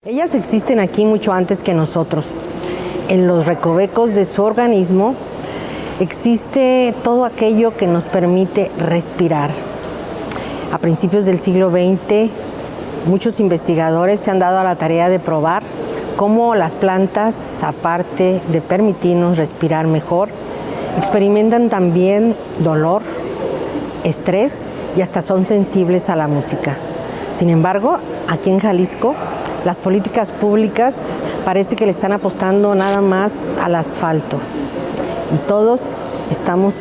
Ellas existen aquí mucho antes que nosotros. En los recovecos de su organismo existe todo aquello que nos permite respirar. A principios del siglo XX, muchos investigadores se han dado a la tarea de probar cómo las plantas, aparte de permitirnos respirar mejor, experimentan también dolor, estrés y hasta son sensibles a la música. Sin embargo, aquí en Jalisco, las políticas públicas parece que le están apostando nada más al asfalto. Y todos estamos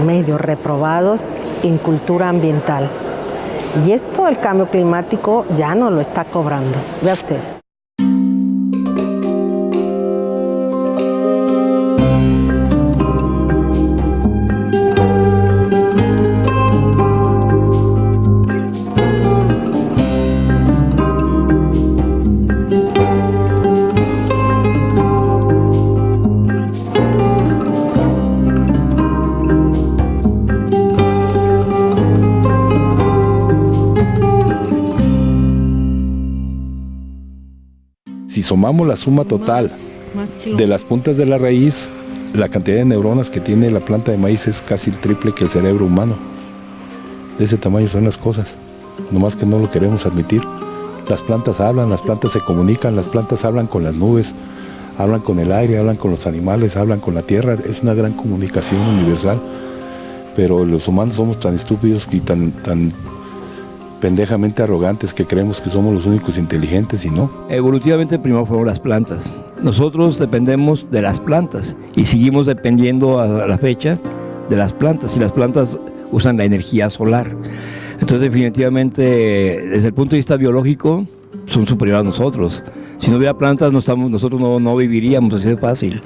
medio reprobados en cultura ambiental. Y esto el cambio climático ya no lo está cobrando. Vea usted. Si sumamos la suma total de las puntas de la raíz, la cantidad de neuronas que tiene la planta de maíz es casi el triple que el cerebro humano. De ese tamaño son las cosas, nomás que no lo queremos admitir. Las plantas hablan, las plantas se comunican, las plantas hablan con las nubes, hablan con el aire, hablan con los animales, hablan con la tierra. Es una gran comunicación universal, pero los humanos somos tan estúpidos y tan pendejamente arrogantes que creemos que somos los únicos inteligentes y no. Evolutivamente primero fueron las plantas. Nosotros dependemos de las plantas y seguimos dependiendo a la fecha de las plantas, y las plantas usan la energía solar. Entonces definitivamente desde el punto de vista biológico son superiores a nosotros. Si no hubiera plantas nosotros no viviríamos, así de fácil.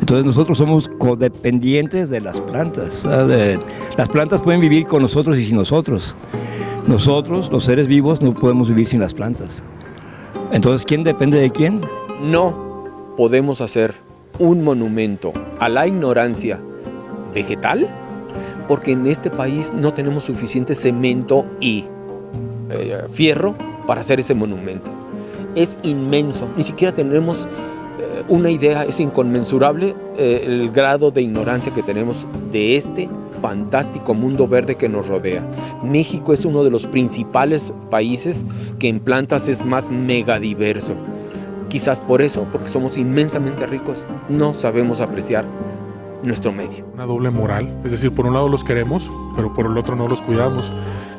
Entonces nosotros somos codependientes de las plantas. Las plantas pueden vivir con nosotros y sin nosotros. Nosotros, los seres vivos, no podemos vivir sin las plantas. Entonces, ¿quién depende de quién? No podemos hacer un monumento a la ignorancia vegetal porque en este país no tenemos suficiente cemento y fierro para hacer ese monumento. Es inmenso, ni siquiera tenemos una idea, es inconmensurable el grado de ignorancia que tenemos de este fantástico mundo verde que nos rodea. México es uno de los principales países que en plantas es más megadiverso. Quizás por eso, porque somos inmensamente ricos, no sabemos apreciar nuestro medio. Una doble moral, es decir, por un lado los queremos, pero por el otro no los cuidamos.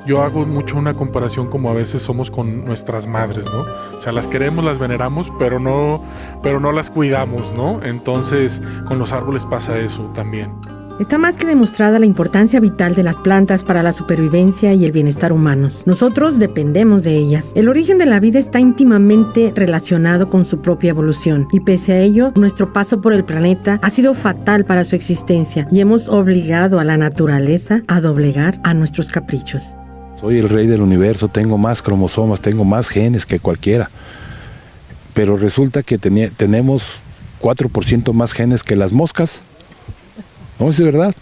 Yo hago mucho una comparación como a veces somos con nuestras madres, ¿no? O sea, las queremos, las veneramos, pero no las cuidamos, ¿no? Entonces, con los árboles pasa eso también. Está más que demostrada la importancia vital de las plantas para la supervivencia y el bienestar humanos. Nosotros dependemos de ellas. El origen de la vida está íntimamente relacionado con su propia evolución y pese a ello, nuestro paso por el planeta ha sido fatal para su existencia y hemos obligado a la naturaleza a doblegar a nuestros caprichos. Soy el rey del universo, tengo más cromosomas, tengo más genes que cualquiera, pero resulta que tenemos 4% más genes que las moscas. No, es verdad,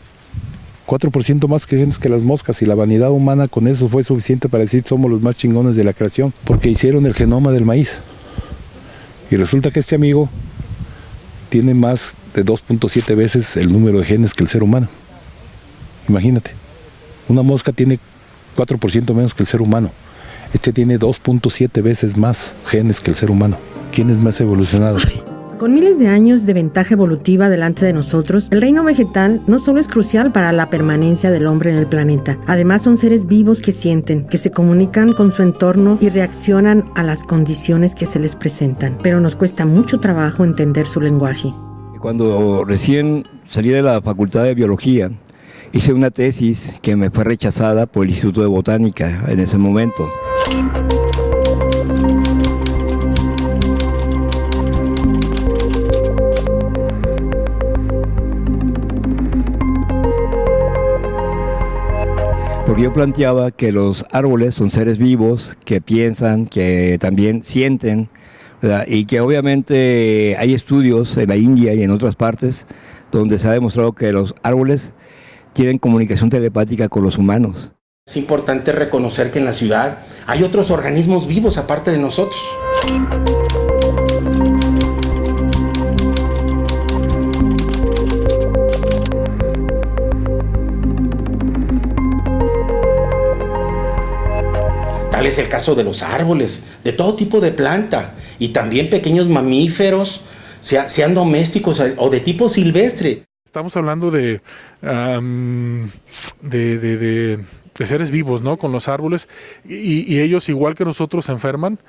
4% más genes que las moscas, y la vanidad humana con eso fue suficiente para decir somos los más chingones de la creación, porque hicieron el genoma del maíz. Y resulta que este amigo tiene más de 2.7 veces el número de genes que el ser humano. Imagínate, una mosca tiene 4% menos que el ser humano. Este tiene 2.7 veces más genes que el ser humano. ¿Quién es más evolucionado? Con miles de años de ventaja evolutiva delante de nosotros, el reino vegetal no solo es crucial para la permanencia del hombre en el planeta, además son seres vivos que sienten, que se comunican con su entorno y reaccionan a las condiciones que se les presentan, pero nos cuesta mucho trabajo entender su lenguaje. Cuando recién salí de la Facultad de Biología, hice una tesis que me fue rechazada por el Instituto de Botánica en ese momento. Porque yo planteaba que los árboles son seres vivos que piensan, que también sienten, ¿verdad? Y que obviamente hay estudios en la India y en otras partes donde se ha demostrado que los árboles tienen comunicación telepática con los humanos. Es importante reconocer que en la ciudad hay otros organismos vivos aparte de nosotros. Tal es el caso de los árboles, de todo tipo de planta y también pequeños mamíferos, sean domésticos o de tipo silvestre. Estamos hablando de seres vivos, ¿no? Con los árboles y ellos, igual que nosotros, se enferman,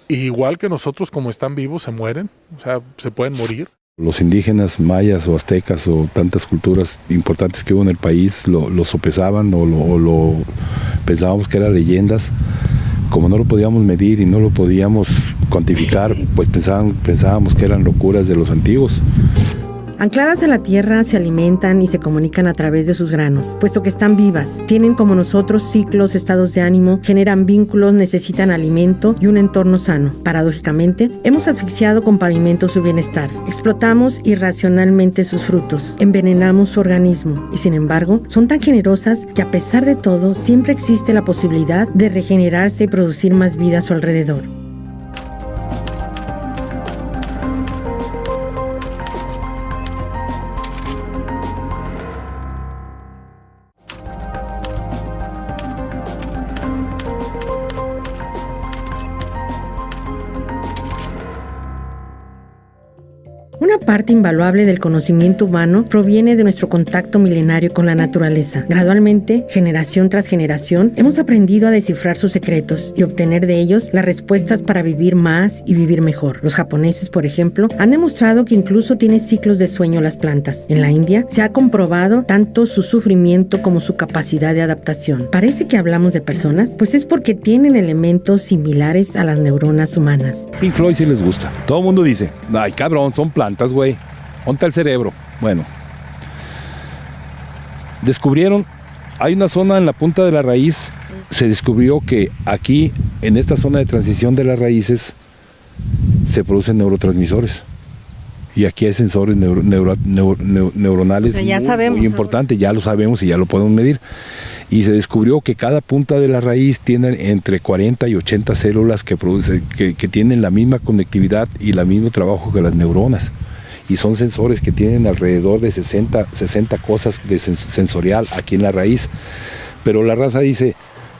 igual que nosotros, como están vivos, se mueren, o sea, se pueden morir. Los indígenas, mayas o aztecas o tantas culturas importantes que hubo en el país lo sopesaban o lo pensábamos que eran leyendas. Como no lo podíamos medir y no lo podíamos cuantificar, pues pensábamos que eran locuras de los antiguos. Ancladas a la tierra, se alimentan y se comunican a través de sus granos, puesto que están vivas, tienen como nosotros ciclos, estados de ánimo, generan vínculos, necesitan alimento y un entorno sano. Paradójicamente, hemos asfixiado con pavimento su bienestar, explotamos irracionalmente sus frutos, envenenamos su organismo y sin embargo, son tan generosas que a pesar de todo, siempre existe la posibilidad de regenerarse y producir más vida a su alrededor. Una parte invaluable del conocimiento humano proviene de nuestro contacto milenario con la naturaleza. Gradualmente, generación tras generación, hemos aprendido a descifrar sus secretos y obtener de ellos las respuestas para vivir más y vivir mejor. Los japoneses, por ejemplo, han demostrado que incluso tienen ciclos de sueño las plantas. En la India, se ha comprobado tanto su sufrimiento como su capacidad de adaptación. ¿Parece que hablamos de personas? Pues es porque tienen elementos similares a las neuronas humanas. Pink Floyd sí les gusta. Todo el mundo dice, ay cabrón, son plantas, güey. Ponte el cerebro. Bueno. Descubrieron, hay una zona en la punta de la raíz, se descubrió que aquí, en esta zona de transición de las raíces, se producen neurotransmisores. Y aquí hay sensores neuronales, o sea, ya sabemos, muy importantes, ya lo sabemos y ya lo podemos medir. Y se descubrió que cada punta de la raíz tiene entre 40 y 80 células que tienen la misma conectividad y el mismo trabajo que las neuronas. Y son sensores que tienen alrededor de 60 cosas de sensorial aquí en la raíz. Pero la raza dice,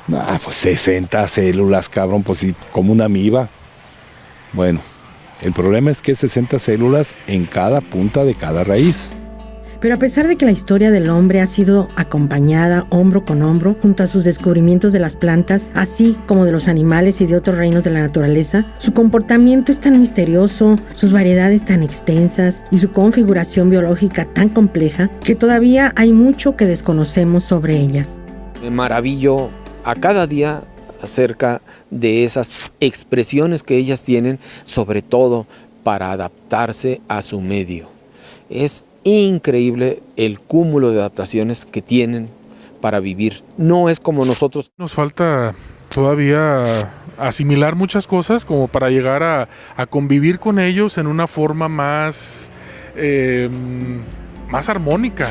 pues 60 células, cabrón, pues sí, como una amiba. Bueno, el problema es que 60 células en cada punta de cada raíz. Pero a pesar de que la historia del hombre ha sido acompañada hombro con hombro junto a sus descubrimientos de las plantas, así como de los animales y de otros reinos de la naturaleza, su comportamiento es tan misterioso, sus variedades tan extensas y su configuración biológica tan compleja que todavía hay mucho que desconocemos sobre ellas. Me maravillo a cada día acerca de esas expresiones que ellas tienen, sobre todo para adaptarse a su medio. Es increíble el cúmulo de adaptaciones que tienen para vivir. No es como nosotros. Nos falta todavía asimilar muchas cosas como para llegar a convivir con ellos en una forma más armónica.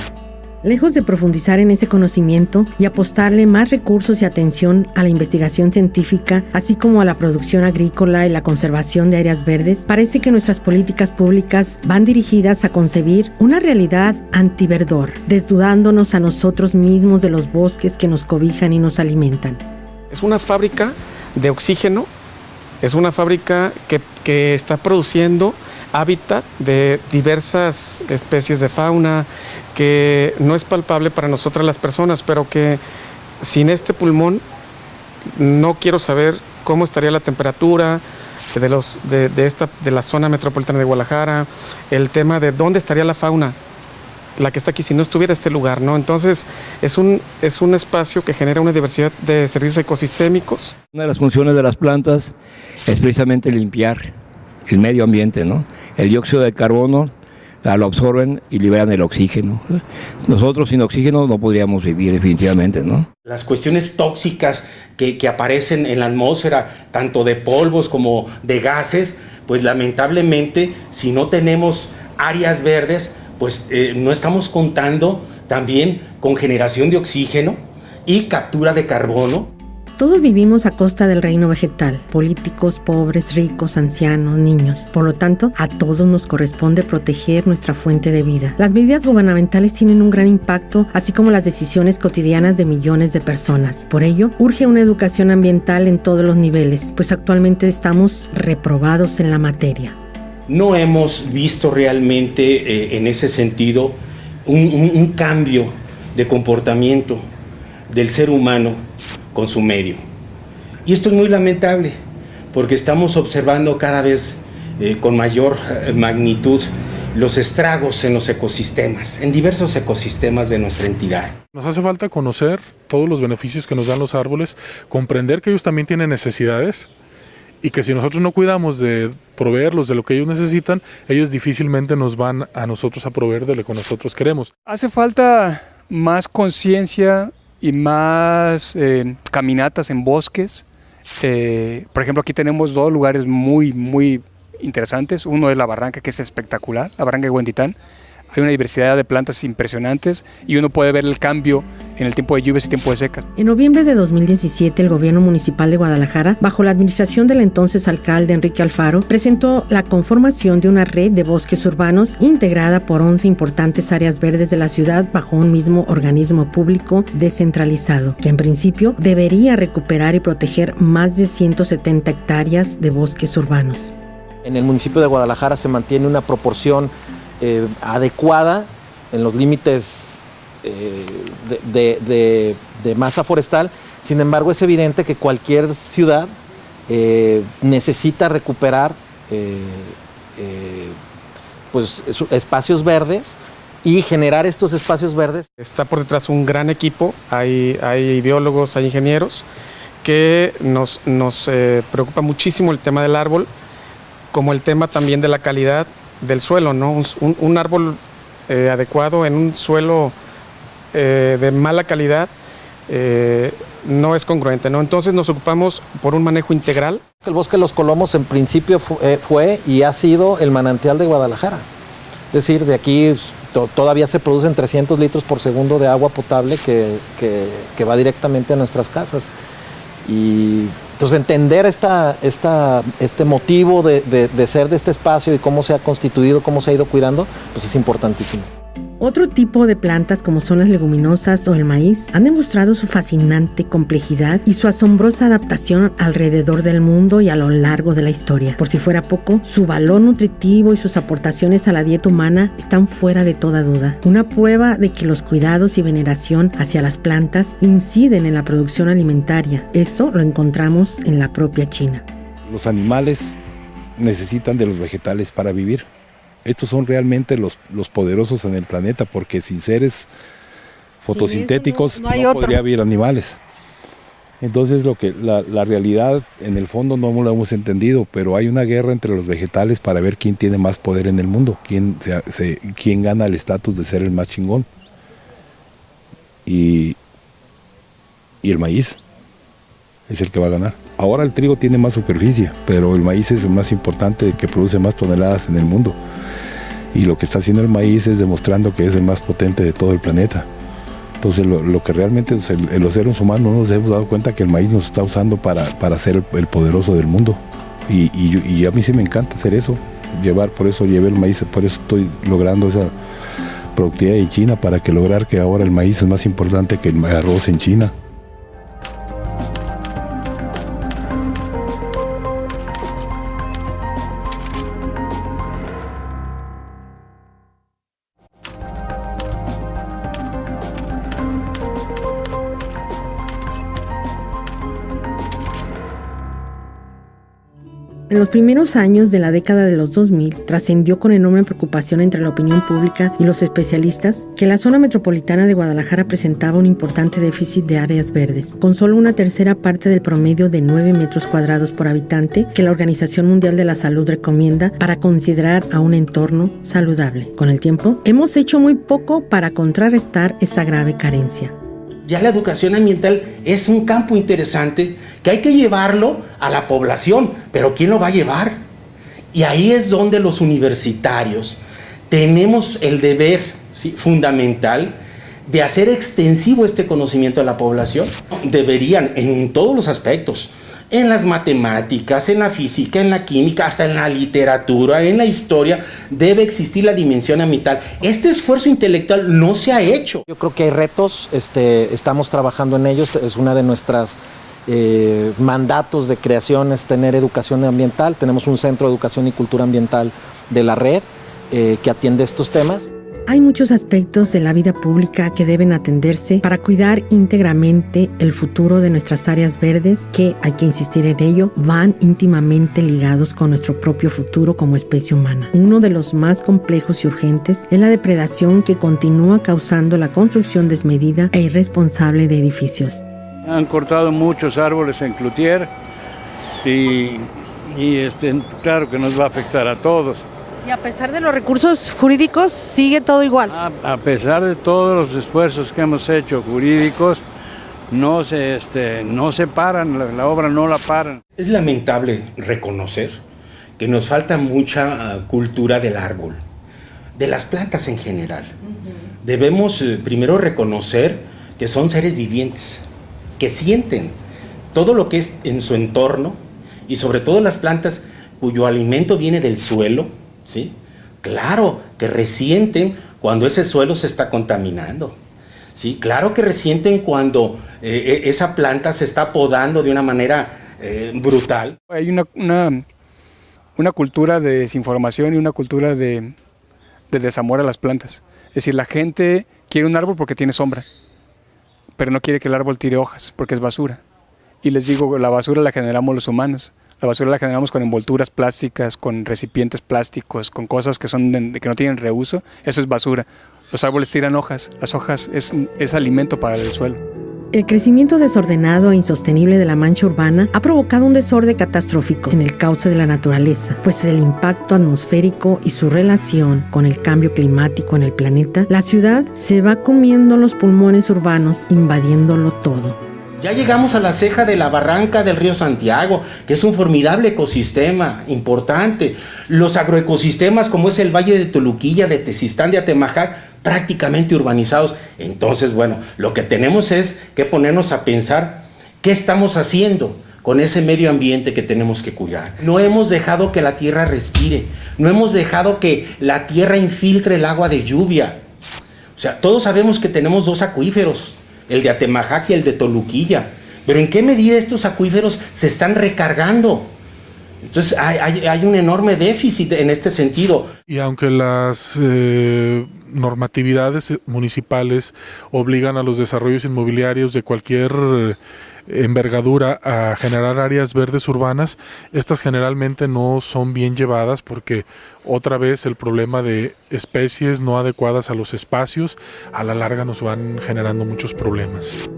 Lejos de profundizar en ese conocimiento y apostarle más recursos y atención a la investigación científica, así como a la producción agrícola y la conservación de áreas verdes, parece que nuestras políticas públicas van dirigidas a concebir una realidad antiverdor, desnudándonos a nosotros mismos de los bosques que nos cobijan y nos alimentan. Es una fábrica de oxígeno, es una fábrica que está produciendo hábitat de diversas especies de fauna que no es palpable para nosotras las personas, pero que sin este pulmón no quiero saber cómo estaría la temperatura de la zona metropolitana de Guadalajara, el tema de dónde estaría la fauna, la que está aquí si no estuviera este lugar, ¿no? Entonces es un espacio que genera una diversidad de servicios ecosistémicos. Una de las funciones de las plantas es precisamente limpiar el medio ambiente, ¿no? El dióxido de carbono lo absorben y liberan el oxígeno. Nosotros sin oxígeno no podríamos vivir definitivamente, ¿no? Las cuestiones tóxicas que aparecen en la atmósfera, tanto de polvos como de gases, pues lamentablemente si no tenemos áreas verdes, pues no estamos contando también con generación de oxígeno y captura de carbono. Todos vivimos a costa del reino vegetal, políticos, pobres, ricos, ancianos, niños. Por lo tanto, a todos nos corresponde proteger nuestra fuente de vida. Las medidas gubernamentales tienen un gran impacto, así como las decisiones cotidianas de millones de personas. Por ello, urge una educación ambiental en todos los niveles, pues actualmente estamos reprobados en la materia. No hemos visto realmente en ese sentido un cambio de comportamiento del ser humano con su medio. Y esto es muy lamentable, porque estamos observando cada vez con mayor magnitud los estragos en los ecosistemas, en diversos ecosistemas de nuestra entidad. Nos hace falta conocer todos los beneficios que nos dan los árboles, comprender que ellos también tienen necesidades y que si nosotros no cuidamos de proveerlos de lo que ellos necesitan, ellos difícilmente nos van a nosotros a proveer de lo que nosotros queremos. Hace falta más conciencia y más caminatas en bosques. Por ejemplo, aquí tenemos 2 lugares muy interesantes. Uno es la barranca, que es espectacular, la barranca de Huentitán. Hay una diversidad de plantas impresionantes y uno puede ver el cambio en el tiempo de lluvias y tiempo de secas. En noviembre de 2017, el gobierno municipal de Guadalajara, bajo la administración del entonces alcalde Enrique Alfaro, presentó la conformación de una red de bosques urbanos integrada por 11 importantes áreas verdes de la ciudad bajo un mismo organismo público descentralizado, que en principio debería recuperar y proteger más de 170 hectáreas de bosques urbanos. En el municipio de Guadalajara se mantiene una proporción adecuada en los límites de masa forestal. Sin embargo, es evidente que cualquier ciudad necesita recuperar pues, espacios verdes y generar estos espacios verdes. Está por detrás un gran equipo, hay biólogos, hay ingenieros, que nos preocupa muchísimo el tema del árbol, como el tema también de la calidad del suelo, ¿no? Un árbol adecuado en un suelo de mala calidad no es congruente, ¿no? Entonces nos ocupamos por un manejo integral. El Bosque de los Colomos en principio fue y ha sido el manantial de Guadalajara. Es decir, de aquí todavía se producen 300 litros por segundo de agua potable que va directamente a nuestras casas. Y entonces entender este motivo de ser de este espacio y cómo se ha constituido, cómo se ha ido cuidando, pues es importantísimo. Otro tipo de plantas, como son las leguminosas o el maíz, han demostrado su fascinante complejidad y su asombrosa adaptación alrededor del mundo y a lo largo de la historia. Por si fuera poco, su valor nutritivo y sus aportaciones a la dieta humana están fuera de toda duda. Una prueba de que los cuidados y veneración hacia las plantas inciden en la producción alimentaria. Eso lo encontramos en la propia China. Los animales necesitan de los vegetales para vivir. Estos son realmente los poderosos en el planeta, porque sin seres fotosintéticos no podría haber animales. Entonces la realidad en el fondo no lo hemos entendido, pero hay una guerra entre los vegetales para ver quién tiene más poder en el mundo, quién gana el estatus de ser el más chingón. Y el maíz es el que va a ganar. Ahora el trigo tiene más superficie, pero el maíz es el más importante, que produce más toneladas en el mundo. Y lo que está haciendo el maíz es demostrando que es el más potente de todo el planeta. Entonces lo que realmente los seres humanos no nos hemos dado cuenta que el maíz nos está usando para ser el poderoso del mundo. Y a mí sí me encanta hacer eso, por eso llevé el maíz, por eso estoy logrando esa productividad en China, para lograr que ahora el maíz es más importante que el arroz en China. En los primeros años de la década de los 2000, trascendió con enorme preocupación entre la opinión pública y los especialistas que la zona metropolitana de Guadalajara presentaba un importante déficit de áreas verdes, con solo una tercera parte del promedio de 9 metros cuadrados por habitante que la Organización Mundial de la Salud recomienda para considerar a un entorno saludable. Con el tiempo, hemos hecho muy poco para contrarrestar esa grave carencia. Ya la educación ambiental es un campo interesante que hay que llevarlo a la población, pero ¿quién lo va a llevar? Y ahí es donde los universitarios tenemos el deber, ¿sí?, fundamental de hacer extensivo este conocimiento a la población. Deberían, en todos los aspectos, en las matemáticas, en la física, en la química, hasta en la literatura, en la historia, debe existir la dimensión ambiental. Este esfuerzo intelectual no se ha hecho. Yo creo que hay retos, estamos trabajando en ellos, es una de nuestras mandatos de creación es tener educación ambiental. Tenemos un centro de educación y cultura ambiental de la red que atiende estos temas. Hay muchos aspectos de la vida pública que deben atenderse para cuidar íntegramente el futuro de nuestras áreas verdes que, hay que insistir en ello, van íntimamente ligados con nuestro propio futuro como especie humana. Uno de los más complejos y urgentes es la depredación que continúa causando la construcción desmedida e irresponsable de edificios. Han cortado muchos árboles en Cloutier y claro que nos va a afectar a todos. Y a pesar de los recursos jurídicos, sigue todo igual. A pesar de todos los esfuerzos que hemos hecho jurídicos, no se paran, la obra no la paran. Es lamentable reconocer que nos falta mucha cultura del árbol, de las plantas en general. Debemos primero reconocer que son seres vivientes, que sienten todo lo que es en su entorno y sobre todo las plantas cuyo alimento viene del suelo, ¿sí? Claro que resienten cuando ese suelo se está contaminando, ¿sí? Claro que resienten cuando esa planta se está podando de una manera brutal. Hay una cultura de desinformación y una cultura de desamor a las plantas. Es decir, la gente quiere un árbol porque tiene sombra, pero no quiere que el árbol tire hojas porque es basura. Y les digo, la basura la generamos los humanos. La basura la generamos con envolturas plásticas, con recipientes plásticos, con cosas que no tienen reuso. Eso es basura. Los árboles tiran hojas. Las hojas es alimento para el suelo. El crecimiento desordenado e insostenible de la mancha urbana ha provocado un desorden catastrófico en el cauce de la naturaleza, pues el impacto atmosférico y su relación con el cambio climático en el planeta, la ciudad se va comiendo los pulmones urbanos, invadiéndolo todo. Ya llegamos a la ceja de la barranca del río Santiago, que es un formidable ecosistema importante. Los agroecosistemas como es el Valle de Toluquilla, de Tezistán, de Atemajac, prácticamente urbanizados. Entonces, bueno, lo que tenemos es que ponernos a pensar qué estamos haciendo con ese medio ambiente que tenemos que cuidar. No hemos dejado que la tierra respire, no hemos dejado que la tierra infiltre el agua de lluvia. O sea, todos sabemos que tenemos dos acuíferos, el de Atemajac y el de Toluquilla, pero ¿en qué medida estos acuíferos se están recargando? Entonces hay un enorme déficit en este sentido. Y aunque las normatividades municipales obligan a los desarrollos inmobiliarios de cualquier envergadura a generar áreas verdes urbanas, estas generalmente no son bien llevadas porque otra vez el problema de especies no adecuadas a los espacios a la larga nos van generando muchos problemas.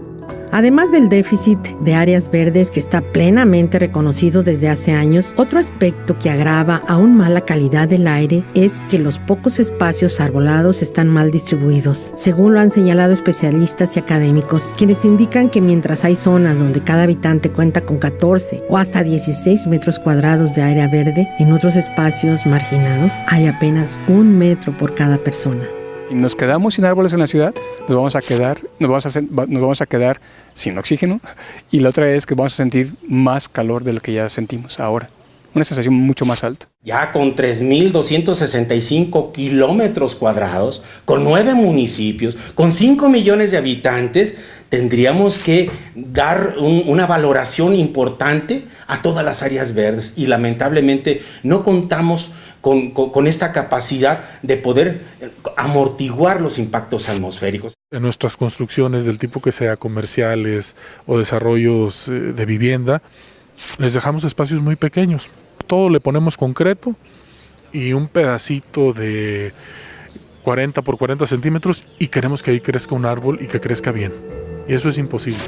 Además del déficit de áreas verdes que está plenamente reconocido desde hace años, otro aspecto que agrava aún más la calidad del aire es que los pocos espacios arbolados están mal distribuidos, según lo han señalado especialistas y académicos, quienes indican que mientras hay zonas donde cada habitante cuenta con 14 o hasta 16 metros cuadrados de área verde, en otros espacios marginados hay apenas 1 metro por cada persona. Si nos quedamos sin árboles en la ciudad, nos vamos a quedar sin oxígeno, y la otra es que vamos a sentir más calor de lo que ya sentimos ahora. Una sensación mucho más alta. Ya con 3.265 kilómetros cuadrados, con 9 municipios, con 5 millones de habitantes, tendríamos que dar una valoración importante a todas las áreas verdes y lamentablemente no contamos con esta capacidad de poder amortiguar los impactos atmosféricos. En nuestras construcciones del tipo que sea, comerciales o desarrollos de vivienda, les dejamos espacios muy pequeños. Todo le ponemos concreto y un pedacito de 40 por 40 centímetros y queremos que ahí crezca un árbol y que crezca bien. Y eso es imposible.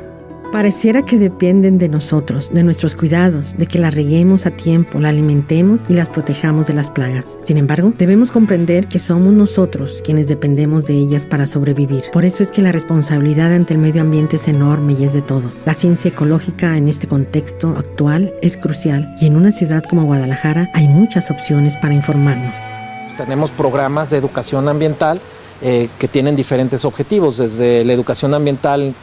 Pareciera que dependen de nosotros, de nuestros cuidados, de que las reguemos a tiempo, la alimentemos y las protejamos de las plagas. Sin embargo, debemos comprender que somos nosotros quienes dependemos de ellas para sobrevivir. Por eso es que la responsabilidad ante el medio ambiente es enorme y es de todos. La ciencia ecológica en este contexto actual es crucial y en una ciudad como Guadalajara hay muchas opciones para informarnos. Tenemos programas de educación ambiental que tienen diferentes objetivos, desde la educación ambiental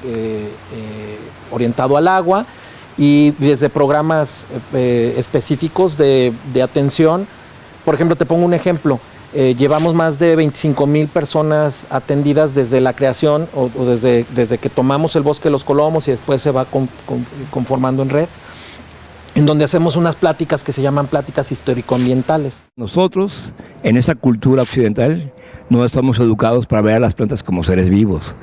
orientado al agua y desde programas específicos de atención. Por ejemplo, te pongo un ejemplo. Llevamos más de 25,000 personas atendidas desde la creación o desde que tomamos el Bosque de los Colomos y después se va conformando en red, en donde hacemos unas pláticas que se llaman pláticas histórico-ambientales. Nosotros, en esta cultura occidental, no estamos educados para ver a las plantas como seres vivos.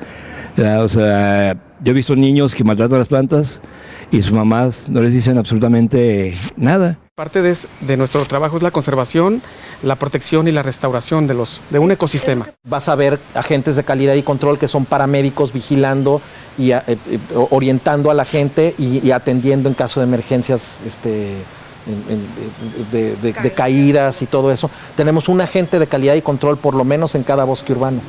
O sea, yo he visto niños que maltratan las plantas y sus mamás no les dicen absolutamente nada. Parte de nuestro trabajo es la conservación, la protección y la restauración de un ecosistema. Vas a ver agentes de calidad y control que son paramédicos vigilando y orientando a la gente y atendiendo en caso de emergencias de caídas y todo eso. Tenemos un agente de calidad y control por lo menos en cada bosque urbano,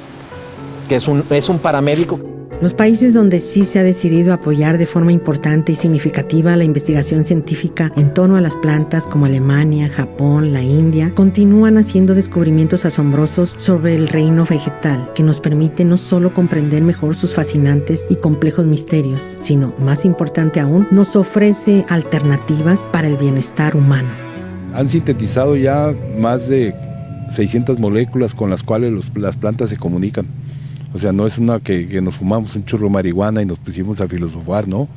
que es un paramédico. Los países donde sí se ha decidido apoyar de forma importante y significativa la investigación científica en torno a las plantas, como Alemania, Japón, la India, continúan haciendo descubrimientos asombrosos sobre el reino vegetal, que nos permite no solo comprender mejor sus fascinantes y complejos misterios, sino, más importante aún, nos ofrece alternativas para el bienestar humano. Han sintetizado ya más de 600 moléculas con las cuales las plantas se comunican. O sea, no es una que nos fumamos un churro de marihuana y nos pusimos a filosofar, ¿no?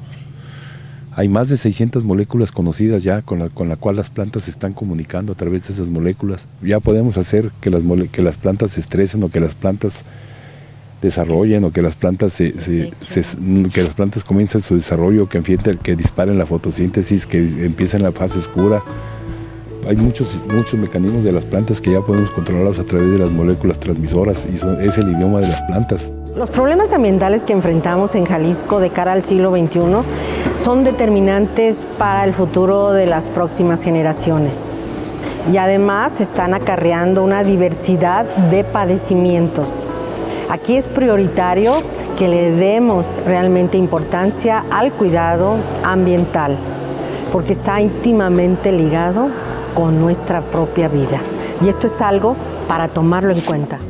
Hay más de 600 moléculas conocidas ya con la cual las plantas se están comunicando a través de esas moléculas. Ya podemos hacer que las plantas se estresen o que las plantas desarrollen o que las plantas que las plantas comiencen su desarrollo, que disparen la fotosíntesis, que empiecen la fase oscura. Hay muchos mecanismos de las plantas que ya podemos controlarlos a través de las moléculas transmisoras y es el idioma de las plantas. Los problemas ambientales que enfrentamos en Jalisco de cara al siglo XXI son determinantes para el futuro de las próximas generaciones y además están acarreando una diversidad de padecimientos. Aquí es prioritario que le demos realmente importancia al cuidado ambiental, porque está íntimamente ligado con nuestra propia vida. Y esto es algo para tomarlo en cuenta.